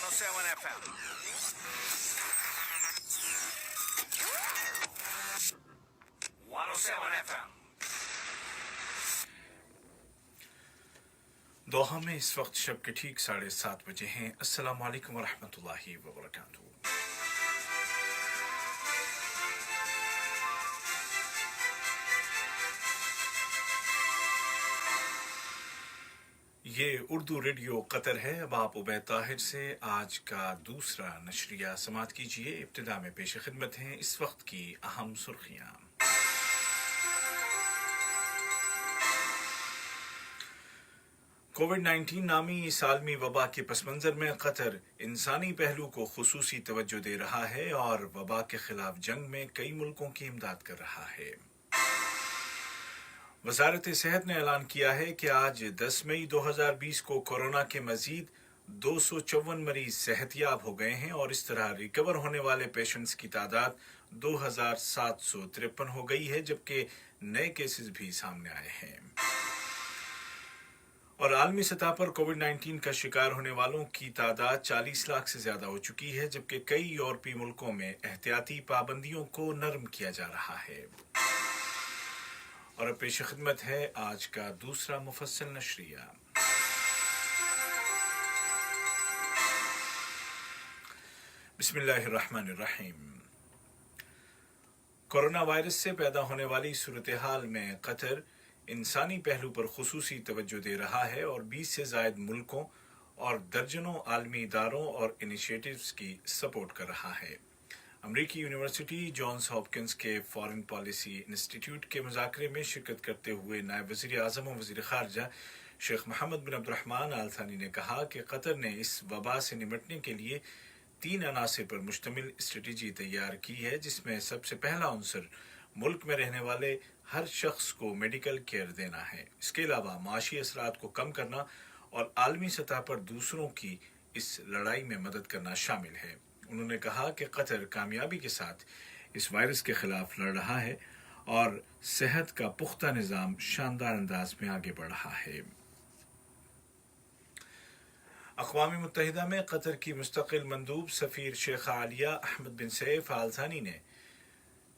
107 FM. दोहा में इस वक्त शब के ठीक 7:30 बजे हैं। अस्सलामु अलैकुम वरहमतुल्लाहि वबरकातुहू। ये उर्दू रेडियो कतर है। अब आप उबैद ताहिर से आज का दूसरा नशरिया समात कीजिए। इब्तिदा में पेश खिदमत हैं इस वक्त की अहम सुर्खियां। कोविड-19 नामी इस आलमी वबा के पस मंज़र में कतर इंसानी पहलू को खुसूसी तवज्जो दे रहा है और वबा के खिलाफ जंग में कई मुल्कों की इमदाद कर रहा है। वज़ारत सेहत ने ऐलान किया है कि आज 10 मई 2020 को कोरोना के मजीद 254 मरीज सेहतयाब हो गए हैं और इस तरह रिकवर होने वाले पेशेंट्स की तादाद 2753 हो गई है, जबकि नए केसेस भी सामने आए हैं। और आलमी सतह पर कोविड-19 का शिकार होने वालों की तादाद 40 लाख से ज्यादा हो चुकी है, जबकि कई यूरोपीय मुल्कों में एहतियाती पाबंदियों को नरम किया जा रहा है। और अब पेश खिदमत है आज का दूसरा मुफस्सल नशरिया। बिस्मिल्लाहिर्रहमानिर्रहीम। कोरोना वायरस से पैदा होने वाली सूरत हाल में कतर इंसानी पहलू पर खुसूसी तवज्जो दे रहा है और 20 से जायद मुल्कों और दर्जनों आलमी इदारों और इनिशिएटिव्स की सपोर्ट कर रहा है। अमरीकी यूनिवर्सिटी जॉन्स हॉपकिंस के फॉरेन पॉलिसी इंस्टीट्यूट के मुज़ाकरे में शिरकत करते हुए नायब वज़ीर आज़म और वज़ीर ख़ारजा शेख मोहम्मद बिन अब्दुर्रहमान आल थानी ने कहा कि कतर ने इस वबा से निपटने के लिए 3 अनासर पर मुश्तमिल स्ट्रेटजी तैयार की है, जिसमें सबसे पहला अंसर मुल्क में रहने वाले हर शख्स को मेडिकल केयर देना है। इसके अलावा माशी असरात को कम करना और आलमी सतह पर दूसरों की इस लड़ाई में मदद करना शामिल है। उन्होंने कहा कि कतर कामयाबी के साथ इस वायरस के खिलाफ लड़ रहा है और सेहत का पुख्ता निज़ाम शानदार अंदाज में आगे बढ़ रहा है। अक़वाम मुत्तहिदा में कतर की मुस्तकिल मंदूब सफ़ीर शेख आलिया अहमद बिन सैफ आल थानी ने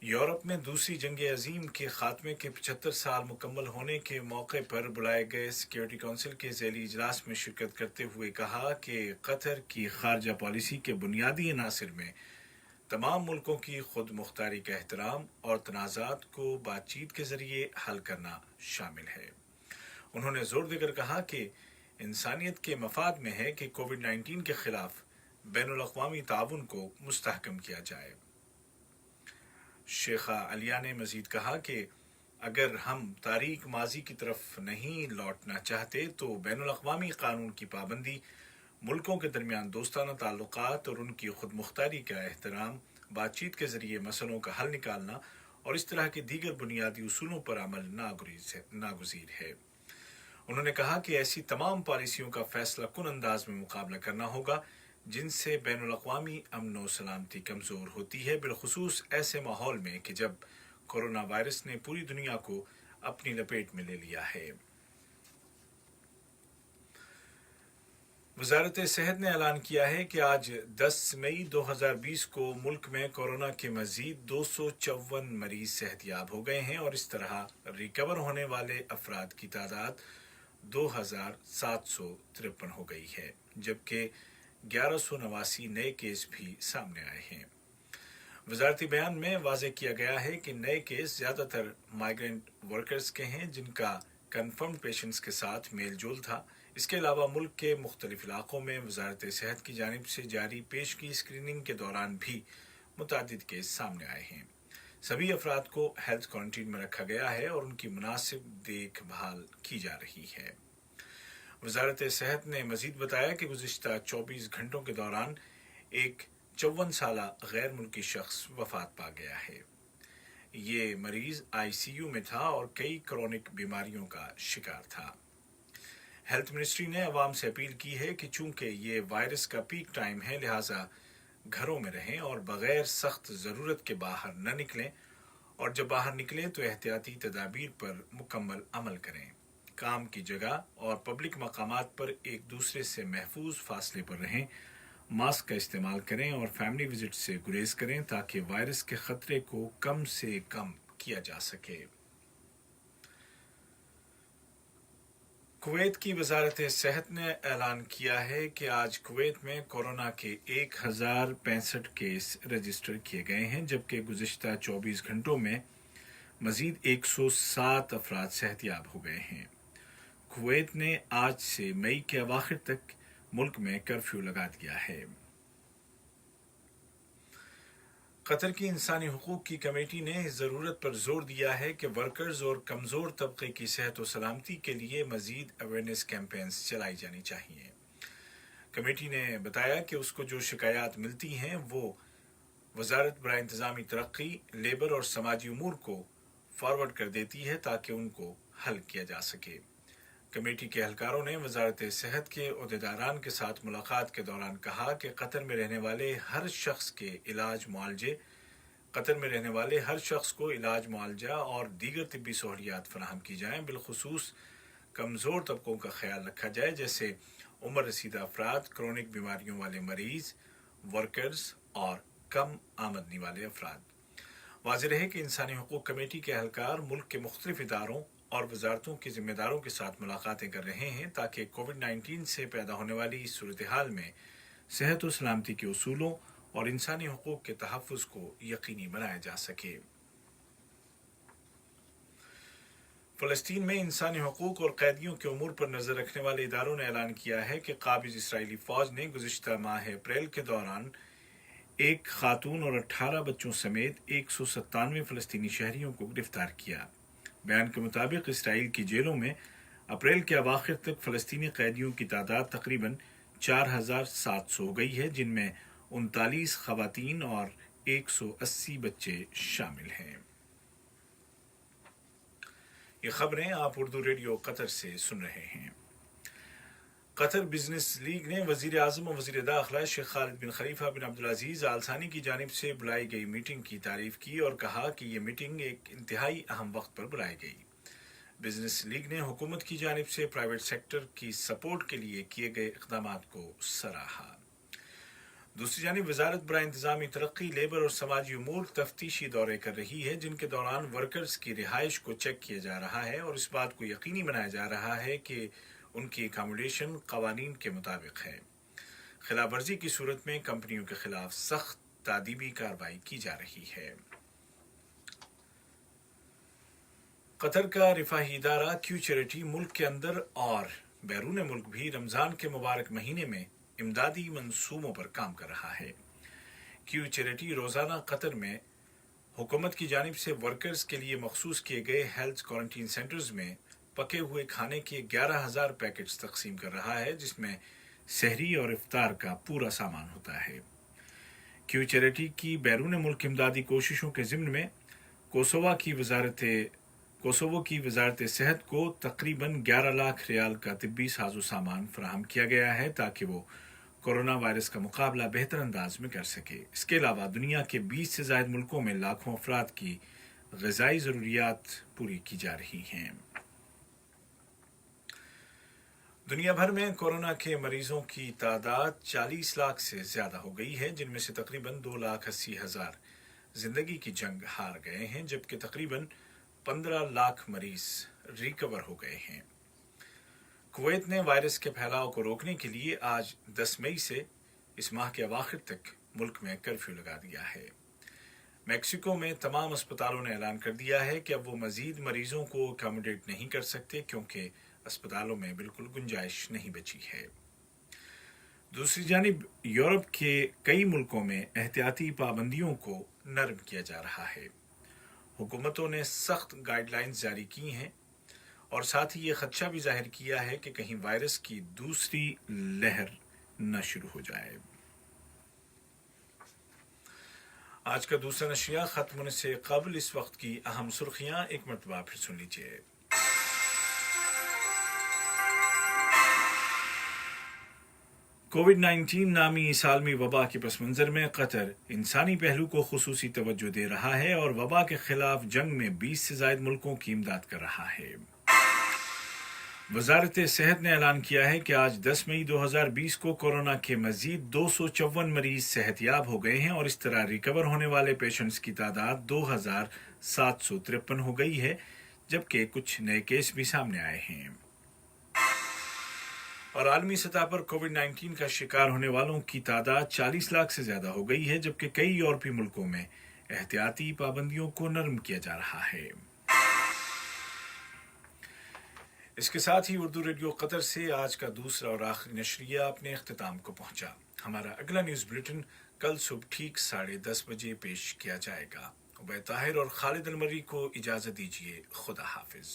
यूरोप में दूसरी जंग अजीम के खात्मे के 75 साल मुकम्मल होने के मौके पर बुलाए गए सिक्योरिटी काउंसिल के ज़ैली इजलास में शिरकत करते हुए कहा कि कतर की खारजा पॉलिसी के बुनियादी अनासर में तमाम मुल्कों की खुद मुख्तारी का एहतराम और तनाज़ात को बातचीत के ज़रिए हल करना शामिल है। उन्होंने ज़ोर देकर कहा कि इंसानियत के मफाद में है कि कोविड-19 के खिलाफ बैनुल अक़वामी ताउन को मुस्तहकम किया जाए। शेखा अलिया ने मजीद कहा कि अगर हम तारीख माजी की तरफ नहीं लौटना चाहते तो बैनुल अक़वामी कानून की पाबंदी, मुल्कों के दरमियान दोस्ताना ताल्लुकात और उनकी खुद मुख्तारी का एहतराम, बातचीत के ज़रिए मसलों का हल निकालना और इस तरह के दीगर बुनियादी उसूलों पर अमल नागुज़ीर है। उन्होंने कहा कि ऐसी तमाम पॉलिसियों का फैसला कुन अंदाज में मुकाबला करना होगा जिनसे बैनुल अक़वामी अमन व सलामती कमज़ोर होती है, बिलखुसूस ऐसे माहौल में कि जब कोरोना वायरस ने पूरी दुनिया को अपनी लपेट में ले लिया है। वज़ारत सेहत ने ऐलान किया है कि आज 10 मई 2020 को मुल्क में कोरोना के मजीद 254 मरीज सेहतयाब हो गए हैं और इस तरह रिकवर होने वाले अफराद की तादाद 2753 हो गई है, जबकि 1189 नए केस भी सामने आए हैं। वज़ारती बयान में वाज़ेह किया गया है कि नए केस ज़्यादातर माइग्रेंट वर्कर्स के हैं जिनका कन्फर्म्ड पेशेंट्स के साथ मेल जोल था। इसके अलावा मुल्क के मुख्तलिफ इलाकों में वज़ारत सेहत की जानिब से जारी पेशगी स्क्रीनिंग के दौरान भी मुतादिद केस सामने आए हैं। सभी अफराद को हेल्थ क्वारंटीन में रखा गया है और उनकी मुनासिब देखभाल की जा रही है। वज़ारत सेहत ने मजीद बताया कि गुज़िश्ता 24 घंटों के दौरान एक 54 साला गैर मुल्की शख्स वफात पा गया है। ये मरीज ICU में था और कई क्रोनिक बीमारियों का शिकार था। हेल्थ मिनिस्ट्री ने अवाम से अपील की है कि चूंकि ये वायरस का पीक टाइम है, लिहाजा घरों में रहें और बगैर सख्त ज़रूरत के बाहर न निकलें और जब बाहर निकलें तो एहतियाती तदाबीर पर मुकम्मल अमल करें। काम की जगह और पब्लिक मकामात पर एक दूसरे से महफूज फासले पर रहें। ماسک کا استعمال کریں اور فیملی وزٹ سے گریز کریں تاکہ وائرس کے خطرے کو کم سے کم کیا جا سکے۔ کویت کی وزارت صحت نے اعلان کیا ہے کہ آج کویت میں کورونا کے 1065 کیس رجسٹر کیے گئے ہیں، جبکہ گزشتہ 24 گھنٹوں میں مزید 107 افراد صحت یاب ہو گئے ہیں۔ کویت نے آج سے مئی کے اواخر تک ملک میں کرفیو لگا دیا ہے۔ قطر کی انسانی حقوق کی کمیٹی نے اس ضرورت پر زور دیا ہے کہ ورکرز اور کمزور طبقے کی صحت و سلامتی کے لیے مزید اویئرنیس کیمپینز چلائی جانی چاہیے۔ کمیٹی نے بتایا کہ اس کو جو شکایات ملتی ہیں وہ وزارت برائے انتظامی ترقی، لیبر اور سماجی امور کو فارورڈ کر دیتی ہے تاکہ ان کو حل کیا جا سکے۔ کمیٹی کے اہلکاروں نے وزارت صحت کے عہدیداران کے ساتھ ملاقات کے دوران کہا کہ قطر میں رہنے والے ہر شخص کو علاج معالجہ اور دیگر طبی سہولیات فراہم کی جائیں، بالخصوص کمزور طبقوں کا خیال رکھا جائے جیسے عمر رسیدہ افراد، کرونک بیماریوں والے مریض، ورکرز اور کم آمدنی والے افراد۔ واضح رہے کہ انسانی حقوق کمیٹی کے اہلکار ملک کے مختلف اداروں اور وزارتوں کے ذمہ داروں کے ساتھ ملاقاتیں کر رہے ہیں تاکہ کووڈ-19 سے پیدا ہونے والی اس صورتحال میں صحت و سلامتی کے اصولوں اور انسانی حقوق کے تحفظ کو یقینی بنایا جا سکے۔ فلسطین میں انسانی حقوق اور قیدیوں کے امور پر نظر رکھنے والے اداروں نے اعلان کیا ہے کہ قابض اسرائیلی فوج نے گزشتہ ماہ اپریل کے دوران ایک خاتون اور 18 بچوں سمیت 197 فلسطینی شہریوں کو گرفتار کیا۔ بیان کے مطابق اسرائیل کی جیلوں میں اپریل کے اواخر تک فلسطینی قیدیوں کی تعداد تقریباً 4700 ہو گئی ہے، جن میں 39 خواتین اور 180 بچے شامل ہیں۔ یہ خبریں آپ اردو ریڈیو قطر سے سن رہے ہیں۔ قطر بزنس لیگ نے وزیر اعظم و وزیر داخلہ شیخ خالد بن خلیفہ بن عبدالعزیز آل ثانی کی جانب سے بلائی گئی میٹنگ کی تعریف کی اور کہا کہ یہ میٹنگ ایک انتہائی اہم وقت پر بلائی گئی۔ بزنس لیگ نے حکومت کی جانب سے پرائیویٹ سیکٹر کی سپورٹ کے لیے کیے گئے اقدامات کو سراہا۔ دوسری جانب وزارت برائے انتظامی ترقی، لیبر اور سماجی امور تفتیشی دورے کر رہی ہے جن کے دوران ورکرز کی رہائش کو چیک کیا جا رہا ہے اور اس بات کو یقینی بنایا جا رہا ہے کہ ان کی اکاموڈیشن قوانین کے مطابق ہے۔ خلاف ورزی کی صورت میں کمپنیوں کے خلاف سخت تادیبی کارروائی کی جا رہی ہے۔ قطر کا رفاہی ادارہ کیو چیریٹی ملک کے اندر اور بیرون ملک بھی رمضان کے مبارک مہینے میں امدادی منصوبوں پر کام کر رہا ہے۔ کیو چیریٹی روزانہ قطر میں حکومت کی جانب سے ورکرز کے لیے مخصوص کیے گئے ہیلتھ کوارنٹین سینٹرز میں پکے ہوئے کھانے کے 11,000 پیکٹس تقسیم کر رہا ہے، جس میں سحری اور افطار کا پورا سامان ہوتا ہے۔ کیو چیریٹی کی بیرون ملک امدادی کوششوں کے ضمن میں کوسوو کی وزارت صحت کو تقریباً 11 لاکھ ریال کا طبی ساز و سامان فراہم کیا گیا ہے تاکہ وہ کورونا وائرس کا مقابلہ بہتر انداز میں کر سکے۔ اس کے علاوہ دنیا کے 20 سے زائد ملکوں میں لاکھوں افراد کی غذائی ضروریات پوری کی جا رہی ہیں۔ دنیا بھر میں کورونا کے مریضوں کی تعداد 40 لاکھ سے زیادہ ہو گئی ہے، جن میں سے تقریباً 2,80,000 زندگی کی جنگ ہار گئے ہیں، جبکہ تقریباً 15 لاکھ مریض ریکور ہو گئے ہیں۔ کویت نے وائرس کے پھیلاؤ کو روکنے کے لیے آج 10 مئی سے اس ماہ کے اواخر تک ملک میں کرفیو لگا دیا ہے۔ میکسیکو میں تمام اسپتالوں نے اعلان کر دیا ہے کہ اب وہ مزید مریضوں کو اکاموڈیٹ نہیں کر سکتے کیونکہ اسپتالوں میں بالکل گنجائش نہیں بچی ہے۔ دوسری جانب یورپ کے کئی ملکوں میں احتیاطی پابندیوں کو نرم کیا جا رہا ہے۔ حکومتوں نے سخت گائیڈ لائنز جاری کی ہیں اور ساتھ ہی یہ خدشہ بھی ظاہر کیا ہے کہ کہیں وائرس کی دوسری لہر نہ شروع ہو جائے۔ آج کا دوسرا نشریہ ختم ہونے سے قبل اس وقت کی اہم سرخیاں ایک مرتبہ پھر سن لیجیے۔ کووڈ-19 نامی اس عالمی وبا کے پس منظر میں قطر انسانی پہلو کو خصوصی توجہ دے رہا ہے اور وبا کے خلاف جنگ میں 20 سے زائد ملکوں کی امداد کر رہا ہے۔ वजारत सेहत ने ऐलान किया है कि आज 10 मई 2020 को कोरोना के मजीद 254 मरीज सेहतयाब हो गए हैं और इस तरह रिकवर होने वाले पेशेंट्स की तादाद 2753 हो गई है, जबकि कुछ नए केस भी सामने आए हैं। और आलमी सतह पर कोविड-19 का शिकार होने वालों की तादाद 40 लाख से ज्यादा हो गई है, जबकि कई यूरोपीय मुल्कों में एहतियाती पाबंदियों को नरम किया जा रहा है। इसके साथ ही उर्दू रेडियो कतर से आज का दूसरा और आखिरी नशरिया अपने इख्तिताम को पहुंचा। हमारा अगला न्यूज बुलेटिन कल सुबह ठीक 10:30 बजे पेश किया जाएगा। उबैद ताहिर और खालिद अलमरी को इजाजत दीजिए। खुदा हाफिज।